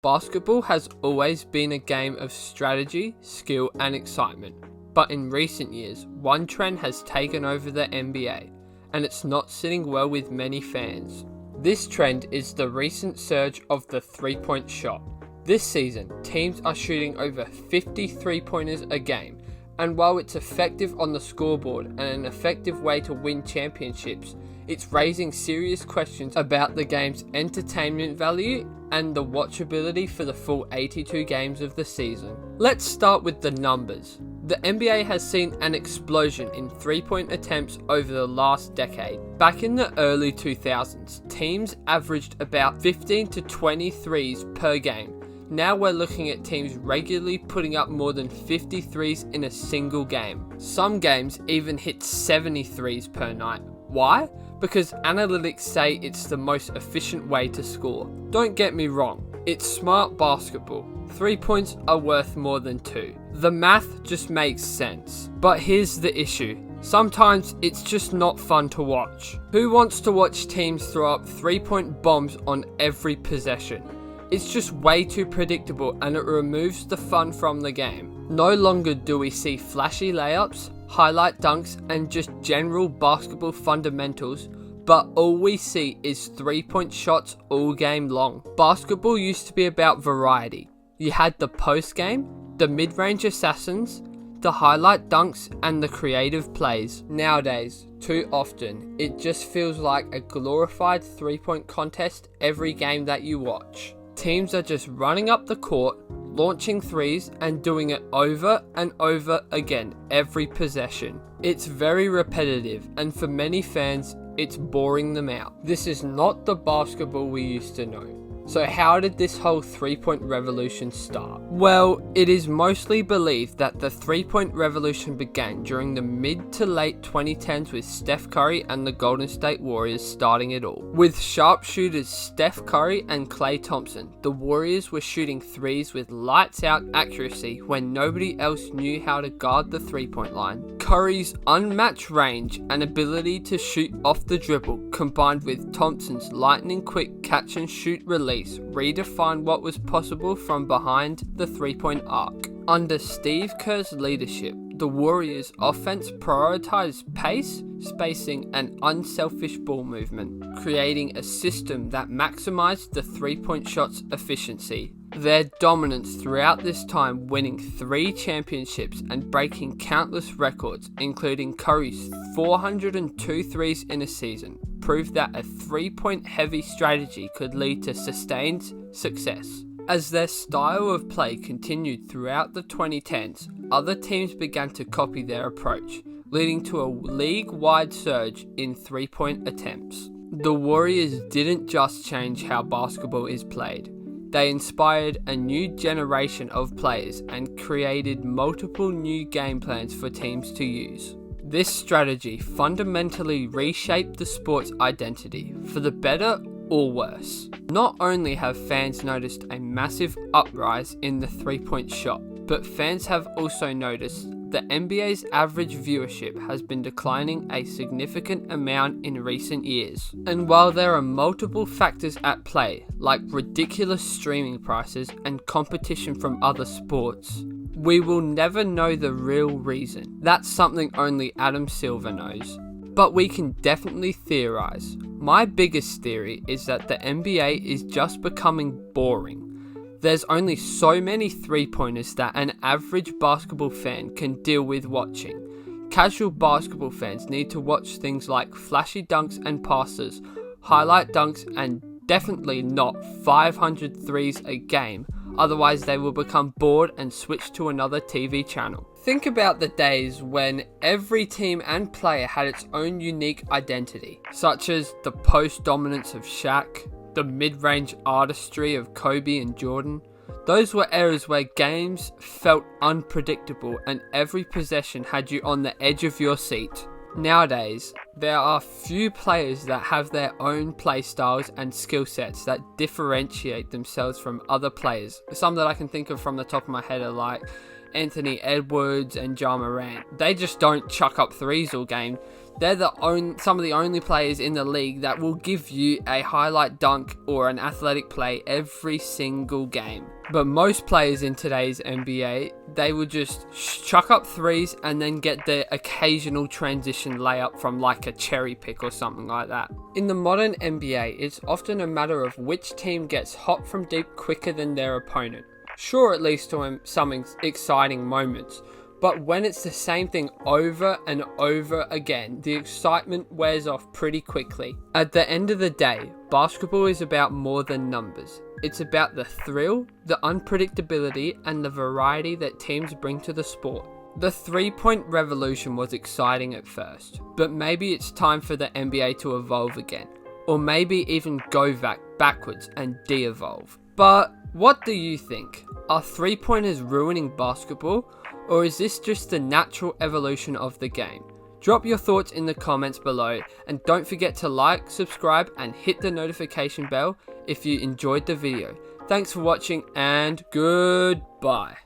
Basketball has always been a game of strategy, skill and excitement, but in recent years, one trend has taken over the NBA, and it's not sitting well with many fans. This trend is the recent surge of the three-point shot. This season, teams are shooting over 50 three-pointers a game, and while it's effective on the scoreboard and an effective way to win championships, it's raising serious questions about the game's entertainment value and the watchability for the full 82 games of the season. Let's start with the numbers. The NBA has seen an explosion in three-point attempts over the last decade. Back in the early 2000s, teams averaged about 15 to 20 threes per game. Now we're looking at teams regularly putting up more than 50 threes in a single game. Some games even hit 70 threes per night. Why? Because analytics say it's the most efficient way to score. Don't get me wrong, it's smart basketball. 3 points are worth more than 2. The math just makes sense. But here's the issue. Sometimes it's just not fun to watch. Who wants to watch teams throw up 3-point bombs on every possession? It's just way too predictable and it removes the fun from the game. No longer do we see flashy layups, highlight dunks and just general basketball fundamentals, but all we see is 3-point shots all game long. Basketball used to be about variety. You had the post game, the mid-range assassins, the highlight dunks and the creative plays. Nowadays, too often, it just feels like a glorified 3-point contest every game that you watch. Teams are just running up the court, launching threes and doing it over and over again every possession. It's very repetitive and for many fans, it's boring them out. This is not the basketball we used to know. So how did this whole 3-point revolution start? Well, it is mostly believed that the 3-point revolution began during the mid to late 2010s with Steph Curry and the Golden State Warriors starting it all. With sharpshooters Steph Curry and Klay Thompson, the Warriors were shooting threes with lights out accuracy when nobody else knew how to guard the 3-point line. Curry's unmatched range and ability to shoot off the dribble combined with Thompson's lightning quick catch and shoot release redefined what was possible from behind the 3-point arc. Under Steve Kerr's leadership, the Warriors' offense prioritized pace, spacing, and unselfish ball movement, creating a system that maximized the 3-point shot's efficiency. Their dominance throughout this time, winning 3 championships and breaking countless records, including Curry's 402 threes in a season, proved that a 3-point heavy strategy could lead to sustained success. As their style of play continued throughout the 2010s, other teams began to copy their approach, leading to a league-wide surge in 3-point attempts. The Warriors didn't just change how basketball is played. They inspired a new generation of players and created multiple new game plans for teams to use. This strategy fundamentally reshaped the sport's identity, for the better or worse. Not only have fans noticed a massive uprise in the 3-point shot, but fans have also noticed the NBA's average viewership has been declining a significant amount in recent years. And while there are multiple factors at play, like ridiculous streaming prices and competition from other sports, we will never know the real reason. That's something only Adam Silver knows. But we can definitely theorize. My biggest theory is that the NBA is just becoming boring. There's only so many 3-pointers that an average basketball fan can deal with watching. Casual basketball fans need to watch things like flashy dunks and passes, highlight dunks, and definitely not 500 threes a game, otherwise they will become bored and switch to another TV channel. Think about the days when every team and player had its own unique identity, such as the post dominance of Shaq, the mid-range artistry of Kobe and Jordan. Those were eras where games felt unpredictable and every possession had you on the edge of your seat. Nowadays, there are few players that have their own play styles and skill sets that differentiate themselves from other players. Some that I can think of from the top of my head are like Anthony Edwards and Ja Morant. They just don't chuck up threes all game. They're some of the only players in the league that will give you a highlight dunk or an athletic play every single game. But most players in today's NBA, they will just chuck up threes and then get the occasional transition layup from like a cherry pick or something like that. In the modern NBA, it's often a matter of which team gets hot from deep quicker than their opponent. Sure, it leads to some exciting moments, but when it's the same thing over and over again, the excitement wears off pretty quickly. At the end of the day, basketball is about more than numbers. It's about the thrill, the unpredictability, and the variety that teams bring to the sport. The three-point revolution was exciting at first, but maybe it's time for the NBA to evolve again, or maybe even go backwards and de-evolve. But what do you think? Are three-pointers ruining basketball? Or is this just the natural evolution of the game? Drop your thoughts in the comments below, and don't forget to like, subscribe, and hit the notification bell if you enjoyed the video. Thanks for watching, and goodbye.